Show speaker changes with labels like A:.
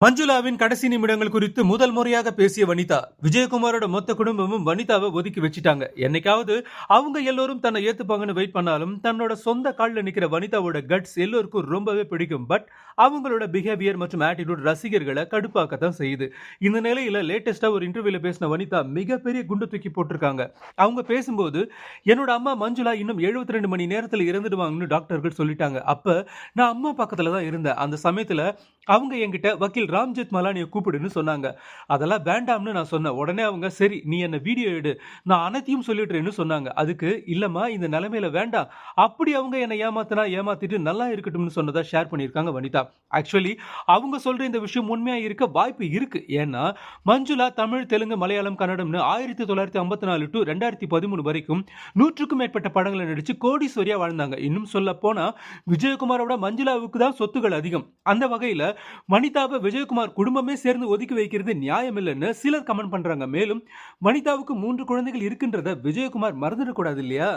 A: மஞ்சுளாவின் கடைசி நிமிடங்கள் குறித்து முதல் முறையாக பேசிய வனிதா. விஜயகுமாரோட மொத்த குடும்பமும் வனிதாவை ஒதுக்கி வச்சிட்டாங்க. என்னைக்காவது அவங்க எல்லோரும் தன்னை ஏத்துப்பாங்கன்னு வெயிட் பண்ணாலும் தன்னோட சொந்த காலில் நிக்கிற வனிதாவோட கட்ஸ் எல்லோருக்கும் ரொம்பவே பிடிக்கும். பட் அவங்களோட பிஹேவியர் மற்றும் ஆட்டிடியூட் ரசிகர்களை கடுப்பாக்கத்தான் செய்யுது. இந்த நிலையில லேட்டஸ்டா ஒரு இன்டர்வியூல பேசின வனிதா மிகப்பெரிய குண்டு தூக்கி போட்டிருக்காங்க. அவங்க பேசும்போது, என்னோட அம்மா மஞ்சுளா இன்னும் 72 மணி நேரத்தில் இறந்துடுவாங்கன்னு டாக்டர்கள் சொல்லிட்டாங்க. அப்ப நான் அம்மா பக்கத்துல தான் இருந்தேன். அந்த சமயத்துல அவங்க என்கிட்ட வக்கீல் ராம்ஜெத் மலானியை கூப்பிடுன்னு சொன்னாங்க. அதெல்லாம் வேண்டாம்னு நான் சொன்னேன். உடனே அவங்க, சரி நீ என்ன வீடியோ எடு, நான் அனைத்தையும் சொல்லிடுறேன்னு சொன்னாங்க. அதுக்கு, இல்லம்மா இந்த நிலைமையில வேண்டாம், அப்படி அவங்க என்னை ஏமாத்தினா ஏமாத்திட்டு நல்லா இருக்கட்டும்னு சொன்னதா ஷேர் பண்ணியிருக்காங்க வனிதா. ஆக்சுவலி அவங்க சொல்ற இந்த விஷயம் உண்மையா இருக்க வாய்ப்பு இருக்கு. ஏன்னா மஞ்சுளா தமிழ், தெலுங்கு, மலையாளம், கன்னடம்னு 1954 டு 2013 வரைக்கும் 100க்கும் மேற்பட்ட படங்களை நடிச்சு கோடீஸ்வரியா வாழ்ந்தாங்க. இன்னும் சொல்ல போனா விஜயகுமாரோட மஞ்சுளாவுக்கு தான் சொத்துகள் அதிகம். அந்த வகையில வனிதாவை விஜயகுமார் குடும்பமே சேர்ந்து ஒதுக்கி வைக்கிறது நியாயம் இல்லைன்னு சிலர் கமெண்ட் பண்றாங்க. மேலும் வனிதாவுக்கு 3 குழந்தைகள் இருக்கின்றத விஜயகுமார் மறந்துடக்கூடாது இல்லையா?